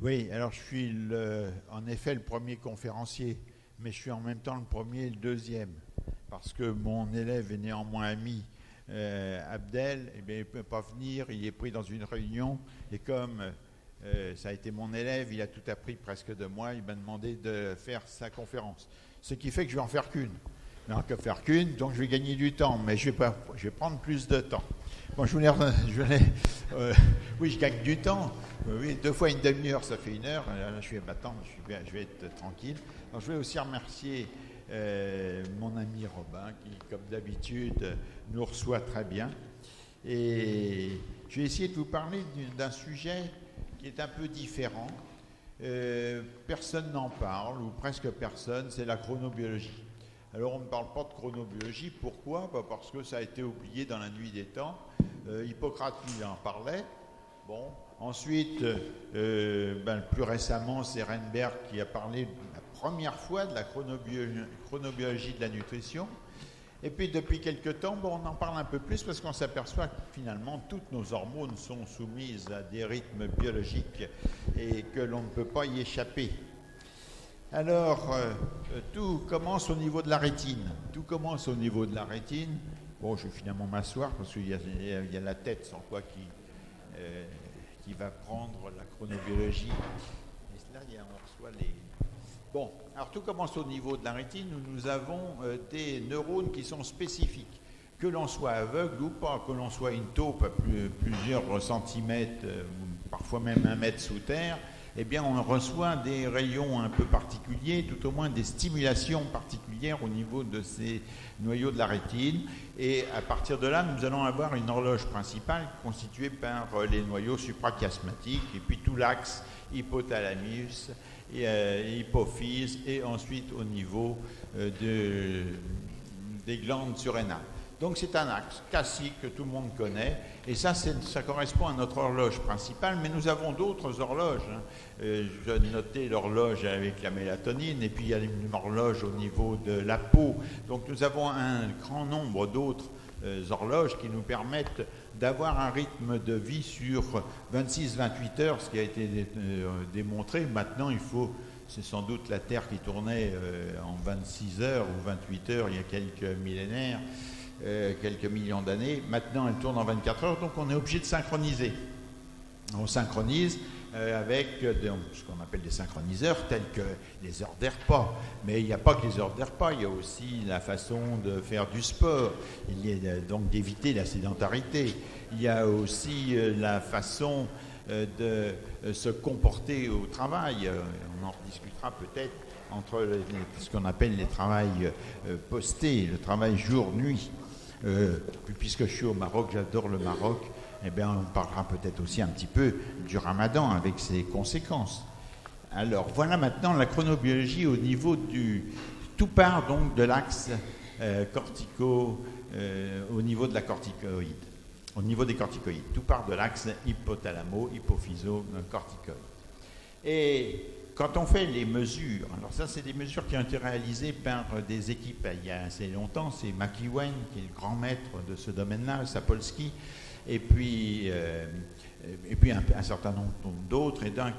Oui, alors je suis en effet le premier conférencier, mais je suis en même temps le premier et le deuxième, parce que mon élève est néanmoins ami, Abdel, eh bien, il ne peut pas venir, il est pris dans une réunion, et comme ça a été mon élève, il a tout appris presque de moi, il m'a demandé de faire sa conférence. Ce qui fait que je vais en faire qu'une. Non, que faire qu'une, donc je vais gagner du temps, mais je vais prendre plus de temps. Bon, oui, je gagne du temps. Oui, deux fois une demi-heure, ça fait une heure. Là, je vais m'attendre, je vais être tranquille. Alors, je vais aussi remercier mon ami Robin, qui, comme d'habitude, nous reçoit très bien. Et je vais essayer de vous parler d'un sujet qui est un peu différent. Personne n'en parle, ou presque personne, c'est la chronobiologie. Alors on ne parle pas de chronobiologie, pourquoi? Parce que ça a été oublié dans la nuit des temps. Hippocrate lui en parlait. Bon. Ensuite, plus récemment, c'est Renberg qui a parlé la première fois de la chronobiologie de la nutrition. Et puis depuis quelque temps, on en parle un peu plus parce qu'on s'aperçoit que finalement toutes nos hormones sont soumises à des rythmes biologiques et que l'on ne peut pas y échapper. Alors, tout commence au niveau de la rétine. Tout commence au niveau de la rétine. Bon, je vais finalement m'asseoir parce qu'il y a la tête sans quoi qui va prendre la chronobiologie. Et là, on reçoit les... Bon, alors tout commence au niveau de la rétine où nous avons des neurones qui sont spécifiques. Que l'on soit aveugle ou pas, que l'on soit une taupe à plusieurs centimètres, parfois même 1 mètre sous terre, eh bien on reçoit des rayons un peu particuliers, tout au moins des stimulations particulières au niveau de ces noyaux de la rétine. Et à partir de là, nous allons avoir une horloge principale constituée par les noyaux suprachiasmatiques et puis tout l'axe hypothalamus, hypophyse et ensuite au niveau des glandes surrénales. Donc c'est un axe classique que tout le monde connaît et ça correspond à notre horloge principale, mais nous avons d'autres horloges. Je notais l'horloge avec la mélatonine et puis il y a une horloge au niveau de la peau. Donc nous avons un grand nombre d'autres horloges qui nous permettent d'avoir un rythme de vie sur 26-28 heures, ce qui a été démontré. Maintenant, c'est sans doute la Terre qui tournait en 26 heures ou 28 heures il y a quelques millénaires, quelques millions d'années. Maintenant, elle tourne en 24 heures, donc on est obligé de synchroniser. On synchronise avec ce qu'on appelle des synchroniseurs tels que les heures des repas. Mais il n'y a pas que les heures des repas, il y a aussi la façon de faire du sport, il y a donc d'éviter la sédentarité. Il y a aussi la façon de se comporter au travail. On en rediscutera peut-être entre ce qu'on appelle les travails postés, le travail jour-nuit. Puisque je suis au Maroc, j'adore le Maroc, eh bien, on parlera peut-être aussi un petit peu du Ramadan avec ses conséquences. Alors, voilà maintenant la chronobiologie au niveau tout part donc de l'axe au niveau de la corticoïde. Au niveau des corticoïdes. Tout part de l'axe hypothalamo-hypophyso-corticoïde. Et quand on fait les mesures, alors ça c'est des mesures qui ont été réalisées par des équipes il y a assez longtemps, c'est McEwen qui est le grand maître de ce domaine-là, Sapolsky, et puis un certain nombre d'autres, et donc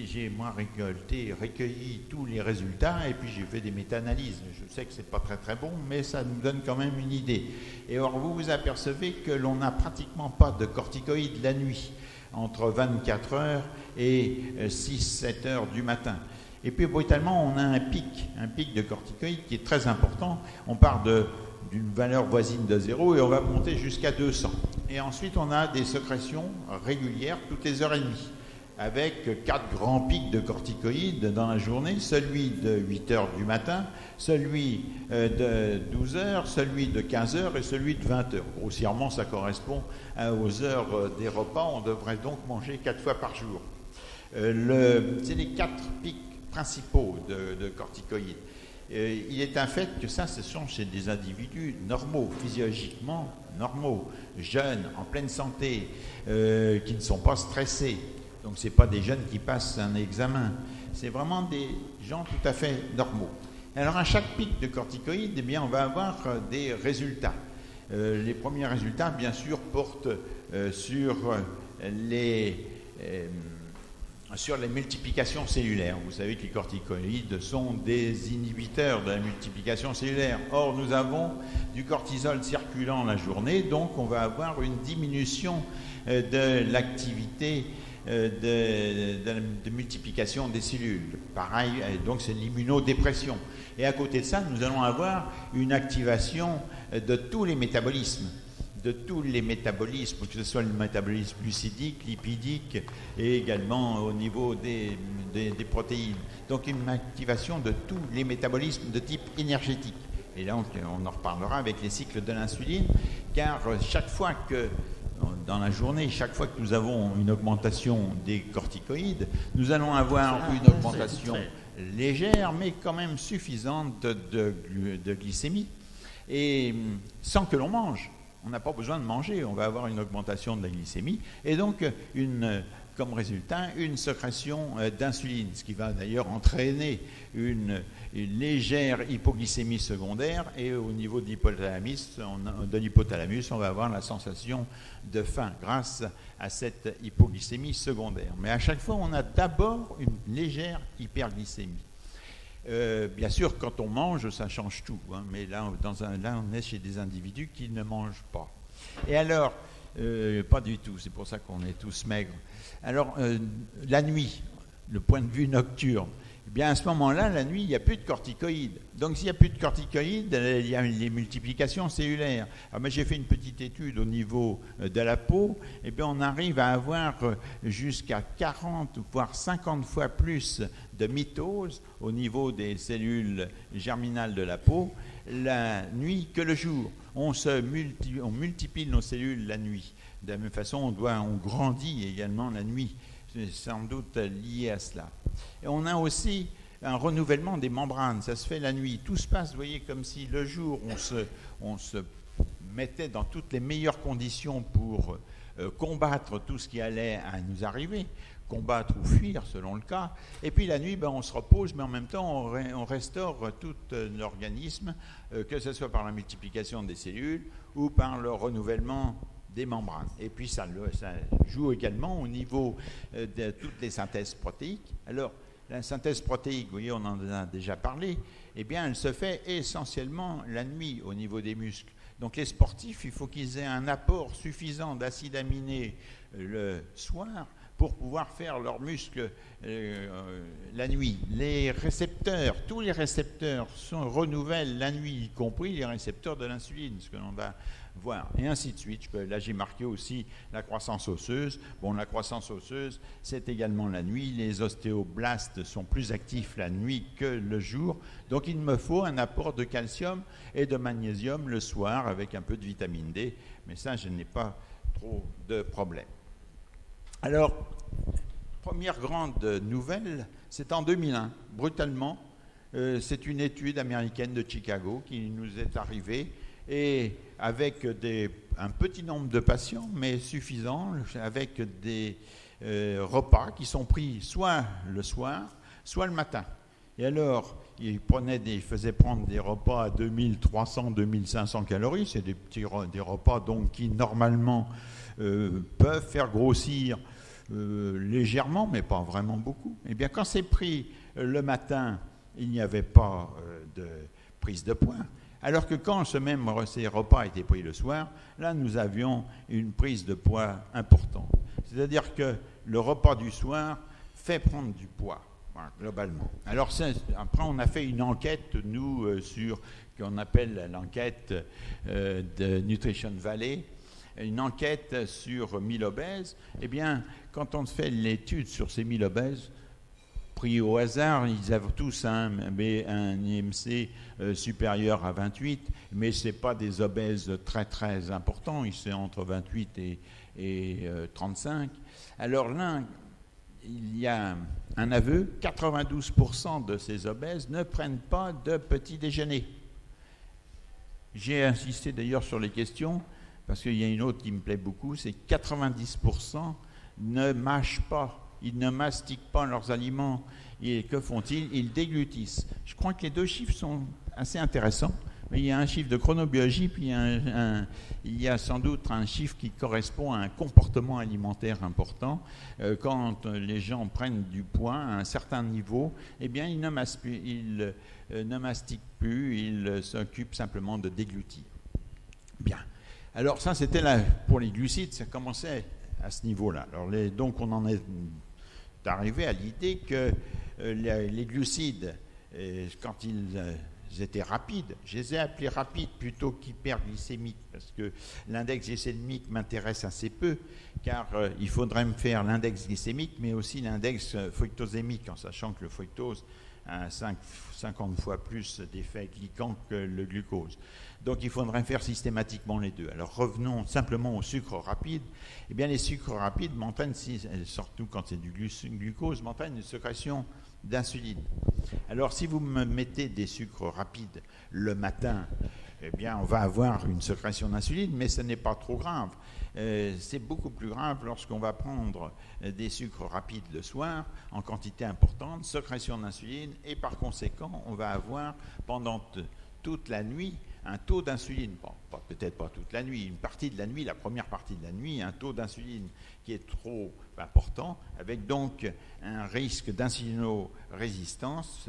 j'ai moi recueilli tous les résultats, et puis j'ai fait des méta-analyses. Je sais que c'est pas très très bon, mais ça nous donne quand même une idée. Et or vous vous apercevez que l'on n'a pratiquement pas de corticoïdes la nuit, entre 24 heures et 6-7 heures du matin. Et puis brutalement, on a un pic de corticoïdes qui est très important. On part d'une valeur voisine de 0 et on va monter jusqu'à 200. Et ensuite, on a des sécrétions régulières toutes les heures et demie, avec 4 grands pics de corticoïdes dans la journée, celui de 8 heures du matin, celui de 12 heures, celui de 15 heures et celui de 20 heures. Grossièrement, ça correspond aux heures des repas. On devrait donc manger 4 fois par jour. C'est les 4 pics principaux de corticoïdes. Il est un fait que ça, ce sont chez des individus normaux, physiologiquement normaux, jeunes, en pleine santé, qui ne sont pas stressés. Donc ce n'est pas des jeunes qui passent un examen, c'est vraiment des gens tout à fait normaux. Alors à chaque pic de corticoïdes, eh bien, on va avoir des résultats. Les premiers résultats, bien sûr, portent sur sur les multiplications cellulaires. Vous savez que les corticoïdes sont des inhibiteurs de la multiplication cellulaire. Or, nous avons du cortisol circulant la journée, donc on va avoir une diminution de l'activité de multiplication des cellules. Pareil, donc c'est l'immunodépression. Et à côté de ça, nous allons avoir une activation de tous les métabolismes. Que ce soit le métabolisme glucidique, lipidique et également au niveau des protéines. Donc une activation de tous les métabolismes de type énergétique. Et là, on en reparlera avec les cycles de l'insuline, car chaque fois que, dans la journée, chaque fois que nous avons une augmentation des corticoïdes, nous allons avoir une augmentation légère, mais quand même suffisante de glycémie, et sans que l'on mange. On n'a pas besoin de manger, on va avoir une augmentation de la glycémie et donc comme résultat une sécrétion d'insuline, ce qui va d'ailleurs entraîner une légère hypoglycémie secondaire, et au niveau de l'hypothalamus, on va avoir la sensation de faim grâce à cette hypoglycémie secondaire. Mais à chaque fois, on a d'abord une légère hyperglycémie. Bien sûr, quand on mange, ça change tout, hein, mais là, on est chez des individus qui ne mangent pas. Et alors, pas du tout, c'est pour ça qu'on est tous maigres. Alors, la nuit, le point de vue nocturne, eh bien à ce moment-là, la nuit, il n'y a plus de corticoïdes. Donc, s'il n'y a plus de corticoïdes, il y a les multiplications cellulaires. Alors, moi, j'ai fait une petite étude au niveau de la peau. Eh bien, on arrive à avoir jusqu'à 40 voire 50 fois plus de mitose au niveau des cellules germinales de la peau la nuit que le jour. On multiplie nos cellules la nuit. De la même façon, on grandit également la nuit. C'est sans doute lié à cela. Et on a aussi un renouvellement des membranes. Ça se fait la nuit. Tout se passe, vous voyez, comme si le jour, on se mettait dans toutes les meilleures conditions pour combattre tout ce qui allait à nous arriver, combattre ou fuir selon le cas. Et puis la nuit, on se repose, mais en même temps, on restaure tout l'organisme, que ce soit par la multiplication des cellules ou par le renouvellement des membranes. Et puis ça joue également au niveau de toutes les synthèses protéiques. Alors, la synthèse protéique, vous voyez, on en a déjà parlé, eh bien, elle se fait essentiellement la nuit au niveau des muscles. Donc les sportifs, il faut qu'ils aient un apport suffisant d'acides aminés le soir pour pouvoir faire leurs muscles la nuit. Les récepteurs, tous les récepteurs renouvellent la nuit, y compris les récepteurs de l'insuline, ce que l'on va voir, et ainsi de suite. Là, j'ai marqué aussi la croissance osseuse. Bon, la croissance osseuse, c'est également la nuit. Les ostéoblastes sont plus actifs la nuit que le jour. Donc, il me faut un apport de calcium et de magnésium le soir avec un peu de vitamine D. Mais ça, je n'ai pas trop de problème. Alors, première grande nouvelle, c'est en 2001, brutalement. C'est une étude américaine de Chicago qui nous est arrivée, et avec un petit nombre de patients, mais suffisant, avec des repas qui sont pris soit le soir, soit le matin. Et alors, ils faisaient prendre des repas à 2300, 2500 calories. C'est des repas donc qui, normalement, peuvent faire grossir légèrement, mais pas vraiment beaucoup. Eh bien, quand c'est pris le matin, il n'y avait pas de prise de poids. Alors que quand ces repas étaient pris le soir, là, nous avions une prise de poids importante. C'est-à-dire que le repas du soir fait prendre du poids, voilà, globalement. Alors, après, on a fait une enquête, nous, qu'on appelle l'enquête de Nutrition Valley, une enquête sur 1000 obèses. Eh bien, quand on fait l'étude sur ces 1000 obèses, pris au hasard, ils avaient tous un IMC supérieur à 28, mais ce n'est pas des obèses très très importants, c'est entre 28 et 35. Alors là, il y a un aveu, 92% de ces obèses ne prennent pas de petit déjeuner. J'ai insisté d'ailleurs sur les questions, parce qu'il y a une autre qui me plaît beaucoup, c'est 90% ne mâchent pas. Ils ne mastiquent pas leurs aliments. Et que font-ils? Ils déglutissent. Je crois que les deux chiffres sont assez intéressants. Il y a un chiffre de chronobiologie, puis il y a sans doute un chiffre qui correspond à un comportement alimentaire important. Quand les gens prennent du poids à un certain niveau, eh bien, ils ne mastiquent plus, ils s'occupent simplement de déglutir. Bien. Alors ça, c'était là pour les glucides, ça commençait à ce niveau-là. Alors donc on en est arrivé à l'idée que les glucides, quand ils étaient rapides, je les ai appelés rapides plutôt qu'hyperglycémiques, parce que l'index glycémique m'intéresse assez peu, car il faudrait me faire l'index glycémique, mais aussi l'index fructosémique, en sachant que le fructose a 50 fois plus d'effet glycant que le glucose. Donc il faudrait faire systématiquement les deux. Alors revenons simplement au sucre rapide. Eh bien les sucres rapides m'entraînent, surtout quand c'est du glucose, m'entraînent une sécrétion d'insuline. Alors si vous me mettez des sucres rapides le matin, eh bien on va avoir une sécrétion d'insuline, mais ce n'est pas trop grave. C'est beaucoup plus grave lorsqu'on va prendre des sucres rapides le soir en quantité importante, sécrétion d'insuline, et par conséquent on va avoir pendant toute la nuit un taux d'insuline, bon, peut-être pas toute la nuit, une partie de la nuit, la première partie de la nuit, un taux d'insuline qui est trop important, avec donc un risque d'insulinorésistance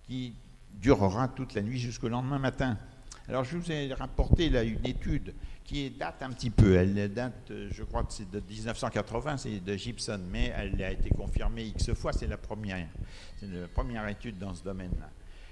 qui durera toute la nuit jusqu'au lendemain matin. Alors je vous ai rapporté là une étude qui date un petit peu, elle date, je crois que c'est de 1980, c'est de Gibson, mais elle a été confirmée X fois, c'est la première étude dans ce domaine-là.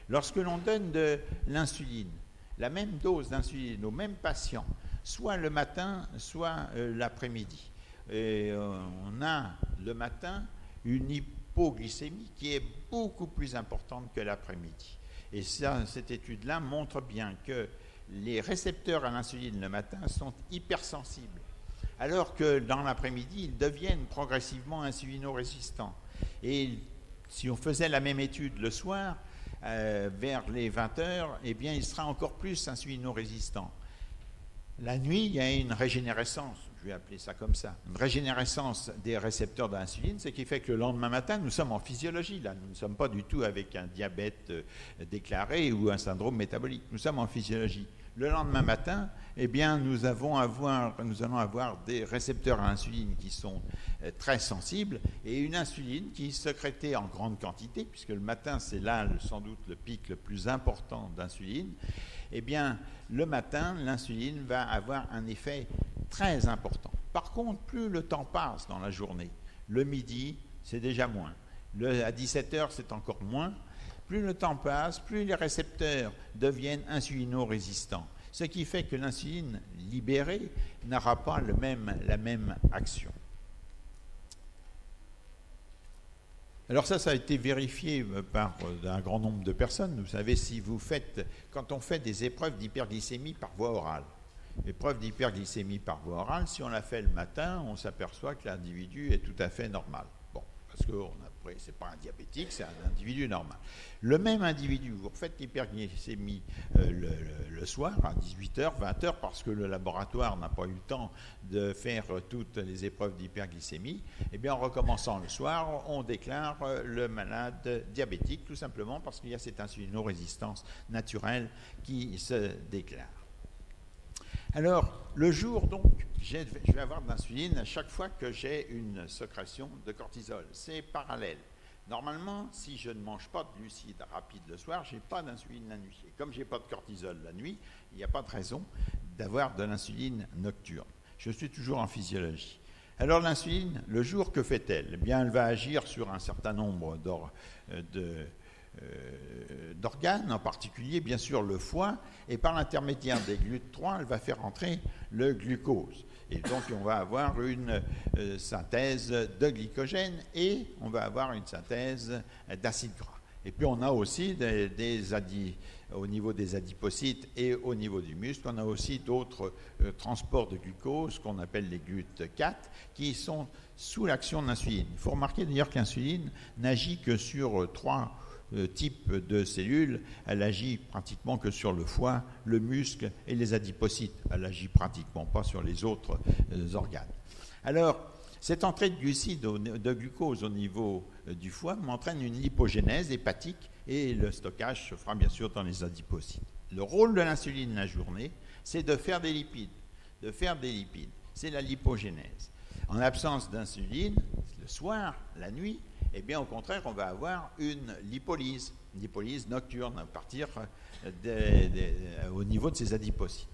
Lorsque l'on donne de l'insuline, la même dose d'insuline aux mêmes patients, soit le matin, soit l'après-midi, et on a le matin une hypoglycémie qui est beaucoup plus importante que l'après-midi. Et ça, cette étude-là montre bien que les récepteurs à l'insuline le matin sont hypersensibles, alors que dans l'après-midi, ils deviennent progressivement insulinorésistants. Et si on faisait la même étude le soir, vers les 20 heures, eh bien, il sera encore plus insulinorésistant. La nuit, il y a une régénérescence, je vais appeler ça comme ça, une régénérescence des récepteurs d'insuline, ce qui fait que le lendemain matin, nous sommes en physiologie, là, nous ne sommes pas du tout avec un diabète déclaré ou un syndrome métabolique, nous sommes en physiologie. Le lendemain matin, eh bien, nous allons avoir des récepteurs à insuline qui sont très sensibles et une insuline qui est sécrétée en grande quantité, puisque le matin, c'est là sans doute le pic le plus important d'insuline. Eh bien, le matin, l'insuline va avoir un effet très important. Par contre, plus le temps passe dans la journée, le midi, c'est déjà moins. À 17h, c'est encore moins. Plus le temps passe, plus les récepteurs deviennent insulinorésistants. Ce qui fait que l'insuline libérée n'aura pas la même action. Alors ça a été vérifié par un grand nombre de personnes. Vous savez, quand on fait des épreuves d'hyperglycémie par voie orale, l'épreuve d'hyperglycémie par voie orale, si on la fait le matin, on s'aperçoit que l'individu est tout à fait normal. Bon, parce que ce n'est pas un diabétique, c'est un individu normal. Le même individu, vous refaites l'hyperglycémie le soir à 18h, 20h, parce que le laboratoire n'a pas eu le temps de faire toutes les épreuves d'hyperglycémie, eh bien en recommençant le soir, on déclare le malade diabétique, tout simplement parce qu'il y a cette insulinorésistance naturelle qui se déclare. Alors, le jour, donc, je vais avoir de l'insuline à chaque fois que j'ai une sécrétion de cortisol. C'est parallèle. Normalement, si je ne mange pas de glucides rapides le soir, je n'ai pas d'insuline la nuit. Et comme je n'ai pas de cortisol la nuit, il n'y a pas de raison d'avoir de l'insuline nocturne. Je suis toujours en physiologie. Alors l'insuline, le jour, que fait-elle? Eh bien, elle va agir sur un certain nombre d'organes, en particulier bien sûr le foie, et par l'intermédiaire des GLUT3, elle va faire entrer le glucose. Et donc on va avoir une synthèse de glycogène et on va avoir une synthèse d'acides gras. Et puis on a aussi au niveau des adipocytes et au niveau du muscle, on a aussi d'autres transports de glucose qu'on appelle les GLUT4 qui sont sous l'action de l'insuline. Il faut remarquer d'ailleurs que l'insuline n'agit que sur 3 type de cellules, elle agit pratiquement que sur le foie, le muscle et les adipocytes. Elle agit pratiquement pas sur les autres organes. Alors, Cette entrée de de glucose au niveau du foie m'entraîne une lipogénèse hépatique et le stockage se fera bien sûr dans les adipocytes. Le rôle de l'insuline la journée, c'est de faire des lipides. C'est la lipogénèse. En l'absence d'insuline, le soir, la nuit, eh bien au contraire, on va avoir une lipolyse nocturne à partir au niveau de ces adipocytes.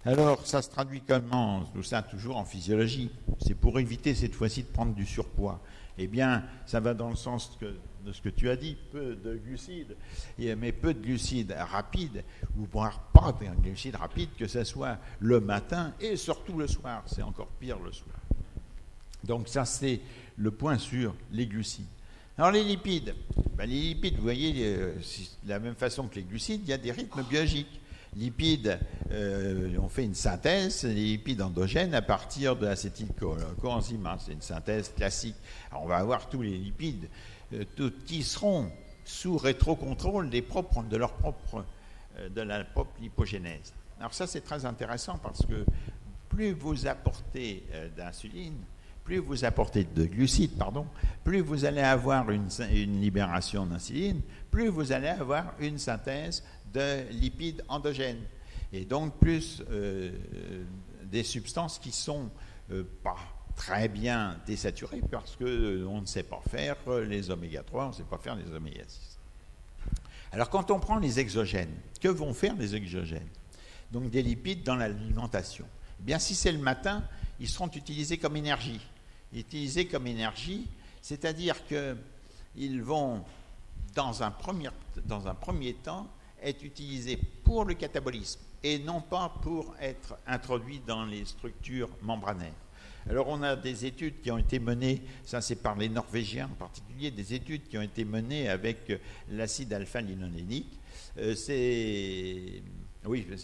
Alors, ça se traduit comment? Tout ça toujours en physiologie. C'est pour éviter cette fois-ci de prendre du surpoids. Eh bien, ça va dans le sens de ce que tu as dit, peu de glucides, mais peu de glucides rapides, ou voire pas de glucides rapides, que ce soit le matin et surtout le soir. C'est encore pire le soir. Donc ça, c'est le point sur les glucides. Alors les lipides, vous voyez, de la même façon que les glucides, il y a des rythmes biologiques. Lipides, on fait une synthèse, les lipides endogènes à partir de l'acétylcoenzyme. C'est une synthèse classique. Alors on va avoir tous les lipides qui seront sous rétrocontrôle de la propre lipogénèse. Alors ça, c'est très intéressant parce que plus vous apportez d'insuline, plus vous apportez de glucides, plus vous allez avoir une libération d'insuline, plus vous allez avoir une synthèse de lipides endogènes. Et donc, plus des substances qui ne sont pas très bien désaturées parce qu'on ne sait pas faire les oméga 3, on ne sait pas faire les oméga 6. Alors, quand on prend les exogènes, que vont faire les exogènes? Donc, des lipides dans l'alimentation. Eh bien, si c'est le matin, ils seront utilisés comme énergie. C'est-à-dire qu'ils vont, dans un premier temps, être utilisés pour le catabolisme et non pas pour être introduits dans les structures membranaires. Alors on a des études qui ont été menées, ça c'est par les Norvégiens en particulier, des études qui ont été menées avec l'acide alpha-linolénique. C'est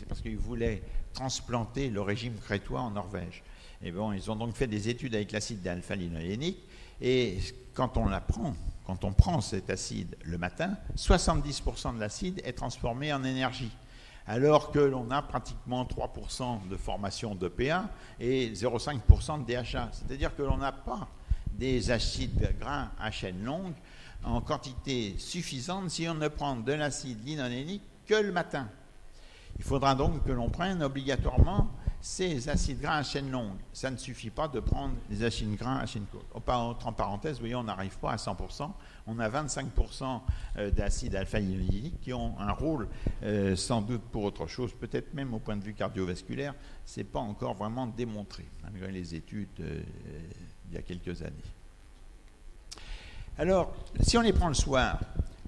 parce qu'ils voulaient transplanter le régime crétois en Norvège. Et bon, ils ont donc fait des études avec l'acide alpha-linolénique et quand on prend cet acide le matin, 70% de l'acide est transformé en énergie, alors que l'on a pratiquement 3% de formation d'EPA et 0,5% de DHA. C'est-à-dire que l'on n'a pas des acides gras à chaîne longue en quantité suffisante si on ne prend de l'acide linolénique que le matin. Il faudra donc que l'on prenne obligatoirement ces acides gras à chaîne longue. Ça ne suffit pas de prendre les acides gras à chaîne courte. Entre parenthèses, vous voyez, on n'arrive pas à 100%. On a 25% d'acides alpha-linoléniques qui ont un rôle sans doute pour autre chose, peut-être même au point de vue cardiovasculaire. Ce n'est pas encore vraiment démontré, malgré les études il y a quelques années. Alors, si on les prend le soir,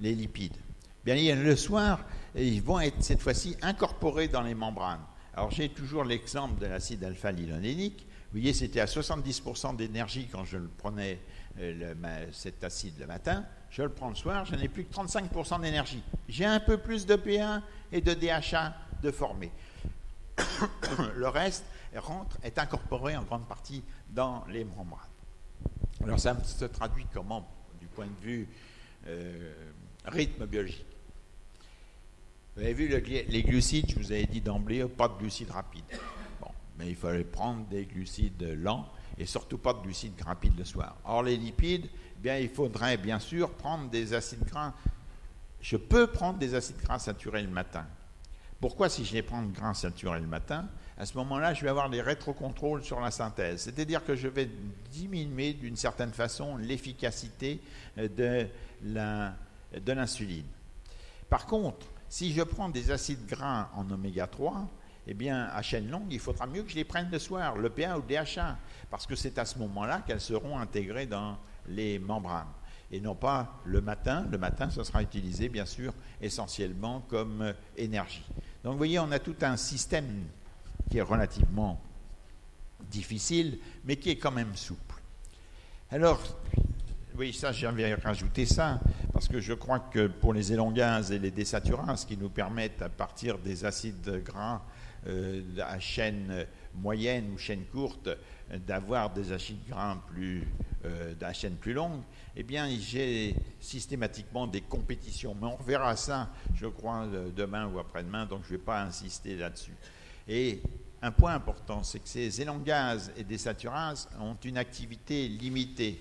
les lipides, bien le soir, ils vont être cette fois-ci incorporés dans les membranes. Alors j'ai toujours l'exemple de l'acide alpha-linolénique. Vous voyez, c'était à 70% d'énergie quand je le prenais, cet acide le matin. Je le prends le soir, je n'ai plus que 35% d'énergie. J'ai un peu plus de P1 et de DHA de formé. Le reste est incorporé en grande partie dans les membranes. Alors ça se traduit comment, du point de vue rythme biologique? Vous avez vu les glucides, je vous avais dit d'emblée, pas de glucides rapides. Bon, mais il fallait prendre des glucides lents et surtout pas de glucides rapides le soir. Or, les lipides, bien, il faudrait bien sûr prendre des acides gras. Je peux prendre des acides gras saturés le matin. Pourquoi, si je les prends gras saturés le matin, à ce moment-là, je vais avoir des rétrocontrôles sur la synthèse. C'est-à-dire que je vais diminuer d'une certaine façon l'efficacité de l'insuline. Par contre, si je prends des acides gras en oméga 3, eh bien, à chaîne longue, il faudra mieux que je les prenne le soir, le l'EPA ou le DHA, parce que c'est à ce moment-là qu'elles seront intégrées dans les membranes, et non pas le matin. Le matin, ça sera utilisé, bien sûr, essentiellement comme énergie. Donc, vous voyez, on a tout un système qui est relativement difficile, mais qui est quand même souple. Alors, oui, ça, j'avais rajouté ça, parce que je crois que pour les élongases et les désaturases qui nous permettent, à partir des acides gras à chaîne moyenne ou chaîne courte, d'avoir des acides gras à chaîne plus longue, eh bien, j'ai systématiquement des compétitions. Mais on reverra ça, je crois, demain ou après-demain, donc je ne vais pas insister là-dessus. Et un point important, c'est que ces élangases et désaturases ont une activité limitée.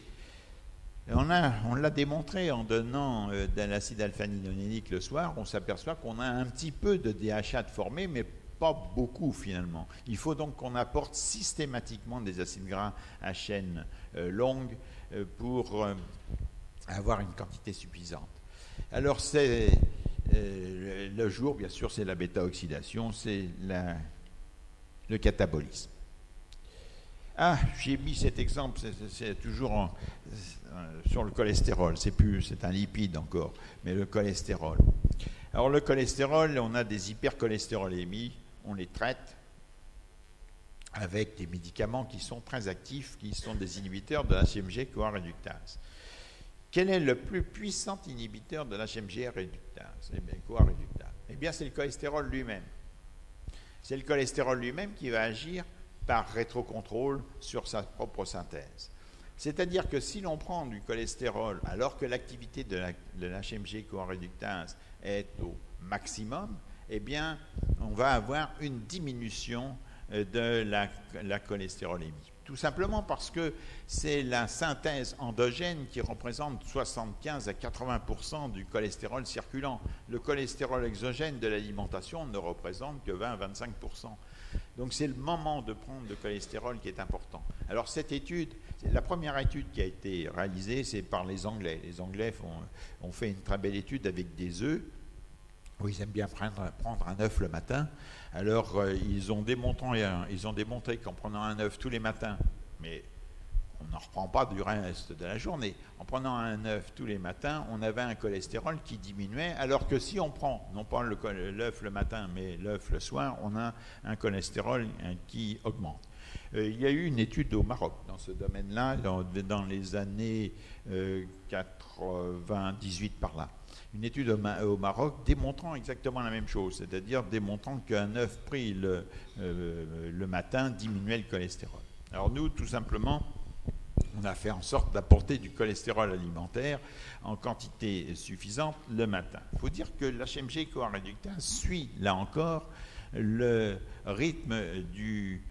On l'a démontré en donnant de l'acide alpha-linolénique le soir, on s'aperçoit qu'on a un petit peu de DHA de formé, mais pas beaucoup finalement. Il faut donc qu'on apporte systématiquement des acides gras à chaîne longue pour avoir une quantité suffisante. Alors c'est le jour, bien sûr, c'est la bêta-oxydation, c'est le catabolisme. Ah, j'ai mis cet exemple, c'est toujours sur le cholestérol, c'est un lipide encore, mais le cholestérol. Alors le cholestérol, on a des hypercholestérolémies, on les traite avec des médicaments qui sont très actifs, qui sont des inhibiteurs de l'HMG-CoA réductase. Quel est le plus puissant inhibiteur de l'HMG réductase? Eh bien, CoA réductase. Eh bien, c'est le cholestérol lui-même. C'est le cholestérol lui-même qui va agir par rétrocontrôle sur sa propre synthèse. C'est-à-dire que si l'on prend du cholestérol alors que l'activité de l'HMG-CoA réductase est au maximum, eh bien, on va avoir une diminution de la cholestérolémie. Tout simplement parce que c'est la synthèse endogène qui représente 75 à 80% du cholestérol circulant. Le cholestérol exogène de l'alimentation ne représente que 20 à 25%. Donc c'est le moment de prendre le cholestérol qui est important. Alors cette étude, la première étude qui a été réalisée, c'est par les Anglais. Les Anglais ont fait une très belle étude avec des œufs, où ils aiment bien prendre un œuf le matin. Alors ils ont démontré qu'en prenant un œuf tous les matins, mais on n'en reprend pas du reste de la journée, en prenant un œuf tous les matins, on avait un cholestérol qui diminuait, alors que si on prend, non pas l'œuf le matin, mais l'œuf le soir, on a un cholestérol qui augmente. Il y a eu une étude au Maroc dans ce domaine-là, dans les années 98 par là. Une étude au Maroc démontrant exactement la même chose, c'est-à-dire démontrant qu'un œuf pris le matin diminuait le cholestérol. Alors nous, tout simplement, on a fait en sorte d'apporter du cholestérol alimentaire en quantité suffisante le matin. Il faut dire que l'HMG-CoA réductase suit, là encore, le rythme du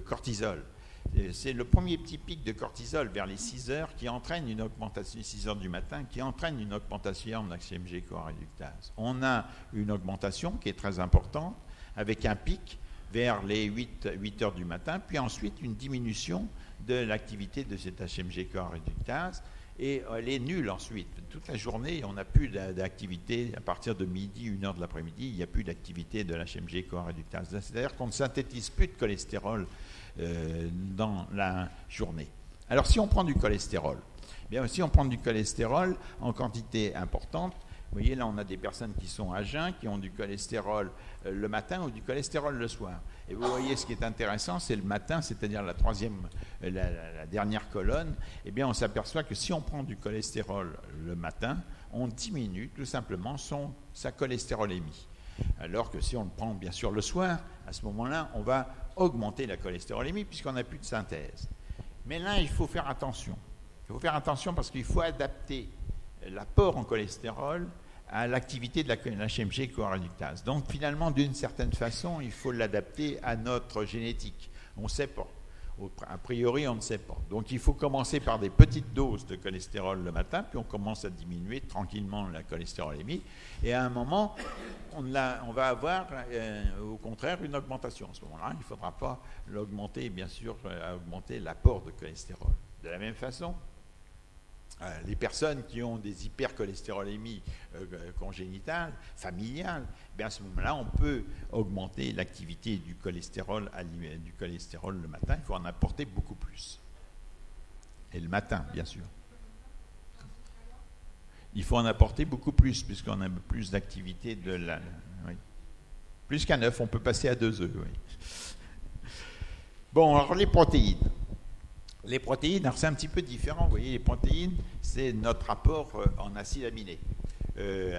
cortisol. C'est le premier petit pic de cortisol vers les 6 heures qui entraîne une augmentation, 6 heures du matin, qui entraîne une augmentation de l'HMG-CoA réductase. On a une augmentation qui est très importante, avec un pic vers les 8 heures du matin, puis ensuite une diminution de l'activité de cette HMG-CoA réductase, et elle est nulle ensuite. Toute la journée, on n'a plus d'activité, à partir de midi, 1 heure de l'après-midi, il n'y a plus d'activité de l'HMG-CoA réductase. C'est-à-dire qu'on ne synthétise plus de cholestérol dans la journée. Alors si on prend du cholestérol, bien si on prend du cholestérol en quantité importante, vous voyez là on a des personnes qui sont à jeun, qui ont du cholestérol le matin ou du cholestérol le soir. Et vous voyez ce qui est intéressant, c'est le matin, c'est-à-dire la dernière colonne, eh bien on s'aperçoit que si on prend du cholestérol le matin, on diminue tout simplement sa cholestérolémie. Alors que si on le prend bien sûr le soir, à ce moment-là, on va augmenter la cholestérolémie puisqu'on n'a plus de synthèse. Mais là, il faut faire attention. Il faut faire attention parce qu'il faut adapter l'apport en cholestérol à l'activité de la HMG-CoA réductase. Donc finalement, d'une certaine façon, il faut l'adapter à notre génétique. On ne sait pas. A priori, on ne sait pas. Donc il faut commencer par des petites doses de cholestérol le matin, puis on commence à diminuer tranquillement la cholestérolémie. Et à un moment, on va avoir au contraire une augmentation. À ce moment-là, il ne faudra pas l'augmenter, bien sûr, à augmenter l'apport de cholestérol. De la même façon, les personnes qui ont des hypercholestérolémies congénitales, familiales, bien à ce moment-là, on peut augmenter l'activité du cholestérol le matin. Il faut en apporter beaucoup plus. Et le matin, bien sûr. Il faut en apporter beaucoup plus, puisqu'on a plus d'activité de la... Oui. Plus qu'un œuf, on peut passer à 2 œufs. Oui. Bon, alors les protéines. Les protéines, alors c'est un petit peu différent. Vous voyez, les protéines, c'est notre apport en acides aminés.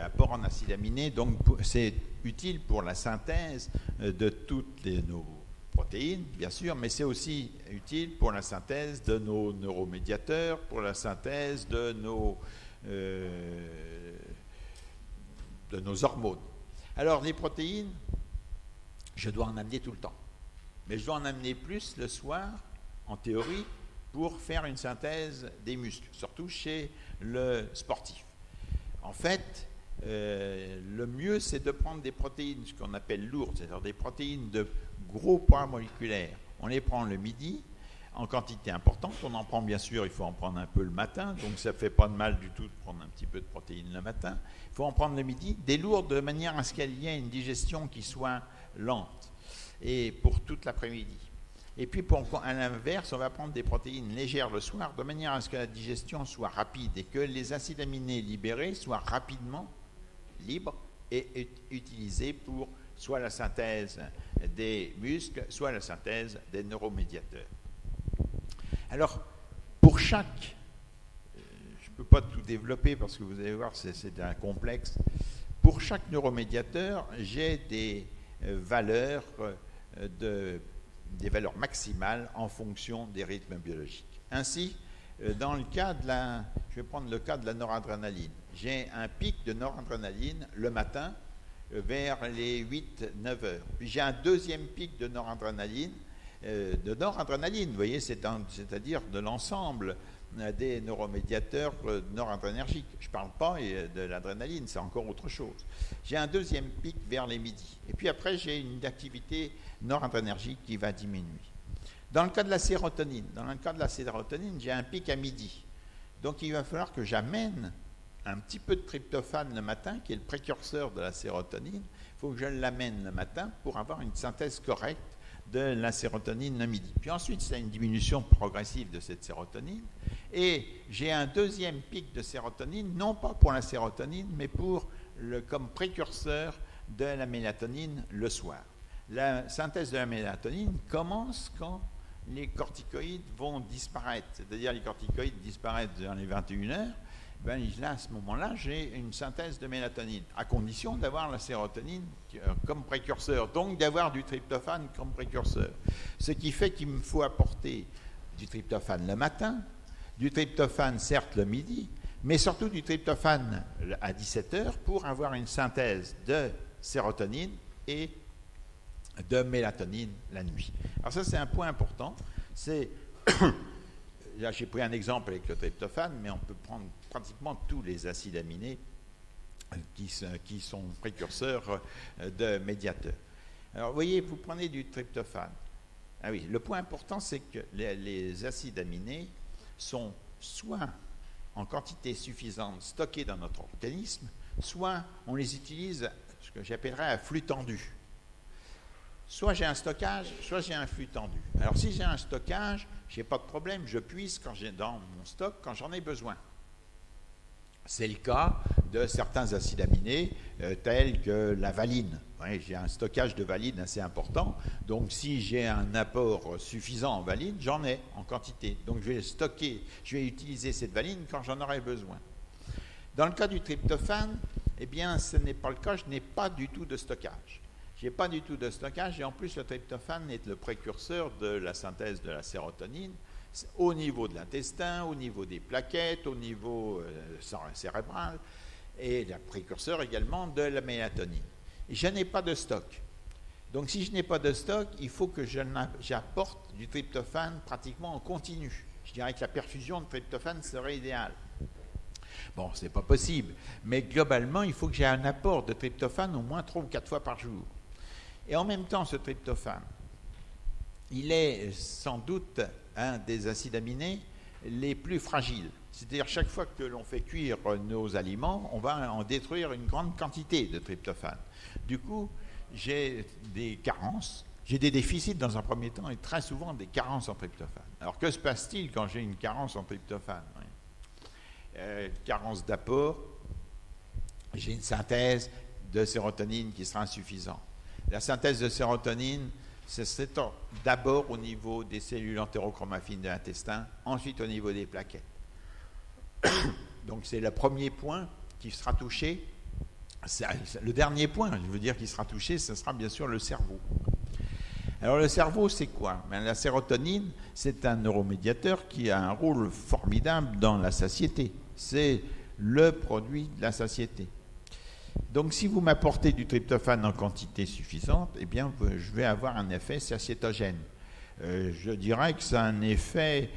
Apport en acides aminés, donc c'est utile pour la synthèse de toutes nos protéines, bien sûr, mais c'est aussi utile pour la synthèse de nos neuromédiateurs, pour la synthèse de nos hormones. Alors, les protéines, je dois en amener tout le temps. mais je dois en amener plus le soir, en théorie, pour faire une synthèse des muscles, surtout chez le sportif. En fait, le mieux, c'est de prendre des protéines, ce qu'on appelle lourdes, c'est-à-dire des protéines de gros poids moléculaire. On les prend le midi, en quantité importante. On en prend bien sûr, il faut en prendre un peu le matin, donc ça ne fait pas de mal du tout de prendre un petit peu de protéines le matin. Il faut en prendre le midi, des lourdes de manière à ce qu'il y ait une digestion qui soit lente, et pour toute l'après-midi. Et puis, à l'inverse, on va prendre des protéines légères le soir, de manière à ce que la digestion soit rapide et que les acides aminés libérés soient rapidement libres et utilisés pour soit la synthèse des muscles, soit la synthèse des neuromédiateurs. Alors, pour chaque, je ne peux pas tout développer parce que vous allez voir, c'est un complexe. Pour chaque neuromédiateur, j'ai des valeurs des valeurs maximales en fonction des rythmes biologiques. Ainsi, dans le cas je vais prendre le cas de la noradrénaline. J'ai un pic de noradrénaline le matin vers les 8-9 heures. Puis j'ai un deuxième pic de noradrénaline, vous voyez, c'est-à-dire de l'ensemble des neuromédiateurs noradrénergiques. Je ne parle pas de l'adrénaline, c'est encore autre chose. J'ai un deuxième pic vers les midis. Et puis après, j'ai une activité noradrénergique qui va diminuer. Dans le cas de la sérotonine, j'ai un pic à midi. Donc il va falloir que j'amène un petit peu de tryptophane le matin, qui est le précurseur de la sérotonine. Il faut que je l'amène le matin pour avoir une synthèse correcte de la sérotonine le midi. Puis ensuite, c'est une diminution progressive de cette sérotonine. Et j'ai un deuxième pic de sérotonine, non pas pour la sérotonine, mais comme précurseur de la mélatonine le soir. La synthèse de la mélatonine commence quand les corticoïdes vont disparaître. C'est-à-dire les corticoïdes disparaissent dans les 21 heures. Là, à ce moment-là, j'ai une synthèse de mélatonine, à condition d'avoir la sérotonine comme précurseur, donc d'avoir du tryptophane comme précurseur. Ce qui fait qu'il me faut apporter du tryptophane le matin, du tryptophane certes le midi, mais surtout du tryptophane à 17 heures pour avoir une synthèse de sérotonine et de mélatonine la nuit. Alors ça, c'est un point important. Là, j'ai pris un exemple avec le tryptophane, mais on peut prendre pratiquement tous les acides aminés qui sont précurseurs de médiateurs. Alors, vous voyez, vous prenez du tryptophane. Ah oui, le point important, c'est que les acides aminés sont soit en quantité suffisante stockés dans notre organisme, soit on les utilise, ce que j'appellerais à flux tendu. Soit j'ai un stockage, soit j'ai un flux tendu. Alors si j'ai un stockage, je n'ai pas de problème, je puise dans mon stock quand j'en ai besoin. C'est le cas de certains acides aminés tels que la valine. Ouais, j'ai un stockage de valine assez important, donc si j'ai un apport suffisant en valine, j'en ai en quantité. Donc je vais utiliser cette valine quand j'en aurai besoin. Dans le cas du tryptophane, eh bien ce n'est pas le cas, je n'ai pas du tout de stockage. Je n'ai pas du tout de stockage et en plus le tryptophane est le précurseur de la synthèse de la sérotonine au niveau de l'intestin, au niveau des plaquettes, au niveau cérébral et le précurseur également de la mélatonine. Et je n'ai pas de stock. Donc si je n'ai pas de stock, il faut que j'apporte du tryptophane pratiquement en continu. Je dirais que la perfusion de tryptophane serait idéale. Bon, ce n'est pas possible, mais globalement, il faut que j'ai un apport de tryptophane au moins 3 ou 4 fois par jour. Et en même temps, ce tryptophane, il est sans doute un des acides aminés les plus fragiles. C'est-à-dire chaque fois que l'on fait cuire nos aliments, on va en détruire une grande quantité de tryptophane. Du coup, j'ai des carences, j'ai des déficits dans un premier temps et très souvent des carences en tryptophane. Alors que se passe-t-il quand j'ai une carence en tryptophane ? Carence d'apport, j'ai une synthèse de sérotonine qui sera insuffisante. La synthèse de sérotonine, c'est d'abord au niveau des cellules entérochromaffines de l'intestin, ensuite au niveau des plaquettes. Donc c'est le premier point qui sera touché. Le dernier point, je veux dire, qui sera touché, ce sera bien sûr le cerveau. Alors le cerveau, c'est quoi ? La sérotonine, c'est un neuromédiateur qui a un rôle formidable dans la satiété. C'est le produit de la satiété. Donc si vous m'apportez du tryptophane en quantité suffisante, eh bien je vais avoir un effet satiétogène. Je dirais que c'est un effet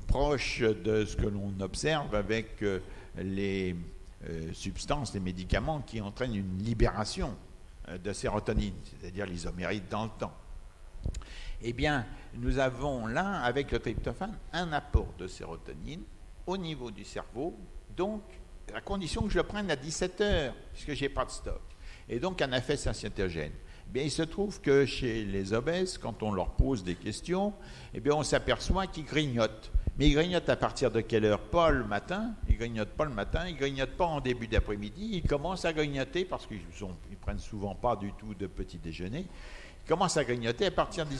proche de ce que l'on observe avec les substances, les médicaments qui entraînent une libération de sérotonine, c'est-à-dire l'isoméride dans le temps. Eh bien, nous avons là, avec le tryptophane, un apport de sérotonine au niveau du cerveau, donc à condition que je le prenne à 17 heures, puisque je n'ai pas de stock. Et donc un effet satiétogène. Eh bien, il se trouve que chez les obèses, quand on leur pose des questions, eh bien, on s'aperçoit qu'ils grignotent. Mais ils grignotent à partir de quelle heure? Pas le matin. Ils grignotent pas le matin. Ils grignotent pas en début d'après-midi. Ils commencent à grignoter parce qu'ils prennent souvent pas du tout de petit déjeuner. Ils commencent à grignoter à partir de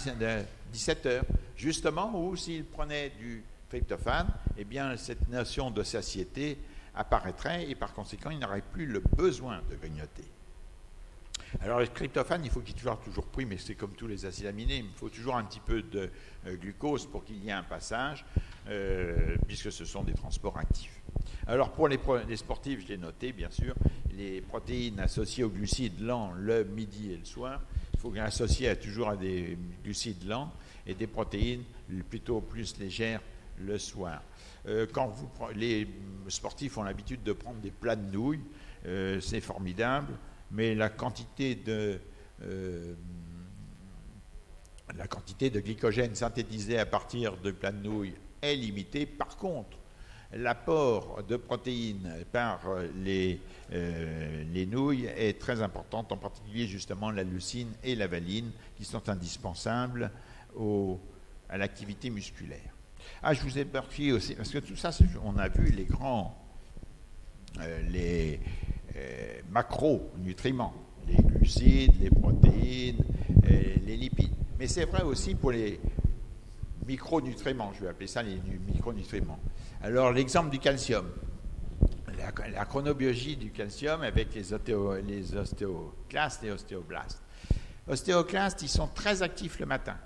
17 heures. Justement, où s'ils prenaient du tryptophane, eh bien, cette notion de satiété apparaîtrait et par conséquent, ils n'auraient plus le besoin de grignoter. Alors le tryptophane, il faut qu'il soit toujours pris, mais c'est comme tous les acides aminés, il faut toujours un petit peu de glucose pour qu'il y ait un passage, puisque ce sont des transports actifs. Alors pour les sportifs, je l'ai noté bien sûr, les protéines associées aux glucides lents le midi et le soir, il faut associer toujours à des glucides lents et des protéines plutôt plus légères le soir. Quand les sportifs ont l'habitude de prendre des plats de nouilles, c'est formidable. Mais la quantité de glycogène synthétisé à partir de plats de nouilles est limitée. Par contre, l'apport de protéines par les nouilles est très important, en particulier justement la leucine et la valine, qui sont indispensables à l'activité musculaire. Je vous ai marqué aussi, parce que tout ça, on a vu les grands... macronutriments, les glucides, les protéines, les lipides. Mais c'est vrai aussi pour les micronutriments, je vais appeler ça les micronutriments. Alors l'exemple du calcium, la chronobiologie du calcium avec les ostéoclastes et ostéoblastes. Ostéoclastes, ils sont très actifs le matin.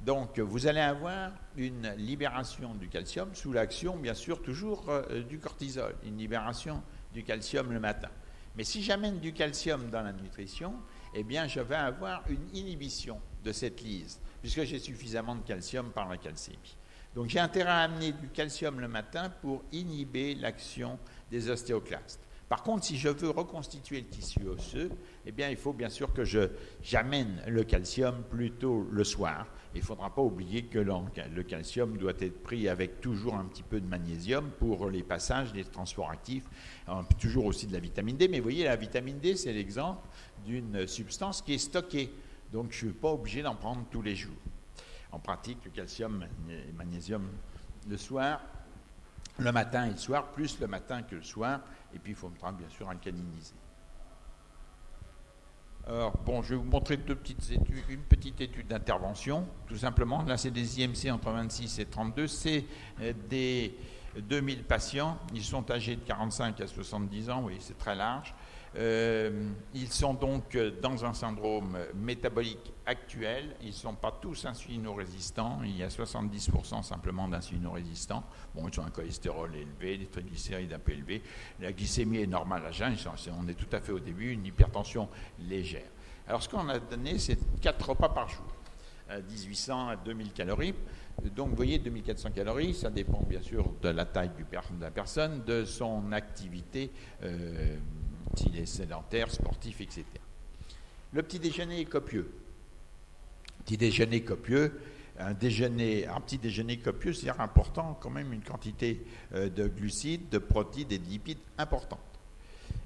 Donc vous allez avoir une libération du calcium sous l'action, bien sûr, toujours du cortisol, une libération du calcium le matin. Mais si j'amène du calcium dans la nutrition, eh bien, je vais avoir une inhibition de cette lyse, puisque j'ai suffisamment de calcium par la calcémie. Donc, j'ai intérêt à amener du calcium le matin pour inhiber l'action des ostéoclastes. Par contre, si je veux reconstituer le tissu osseux, eh bien, il faut bien sûr que j'amène le calcium plutôt le soir. Il ne faudra pas oublier que le calcium doit être pris avec toujours un petit peu de magnésium pour les passages des transports actifs, toujours aussi de la vitamine D. Mais vous voyez, la vitamine D, c'est l'exemple d'une substance qui est stockée. Donc, je ne suis pas obligé d'en prendre tous les jours. En pratique, le calcium et le magnésium le soir, le matin et le soir, plus le matin que le soir, et puis il faudra bien sûr alcaliniser. Alors, je vais vous montrer une petite étude d'intervention, tout simplement. Là, c'est des IMC entre 26 et 32. C'est des 2000 patients. Ils sont âgés de 45 à 70 ans, oui, c'est très large. Ils sont donc dans un syndrome métabolique actuel. Ils ne sont pas tous insulino-résistants. Il y a 70% simplement d'insulino-résistants. Bon, ils ont un cholestérol élevé, des triglycérides un peu élevés. La glycémie est normale à jeun. On est tout à fait au début, une hypertension légère. Alors, ce qu'on a donné, c'est 4 repas par jour. 1800 à 2000 calories. Donc, vous voyez, 2400 calories, ça dépend bien sûr de la taille de la personne, de son activité, s'il est sédentaire, sportif, etc. Le petit déjeuner est copieux. Petit déjeuner copieux, un petit déjeuner copieux, c'est important, quand même une quantité de glucides, de protéines et de lipides importante.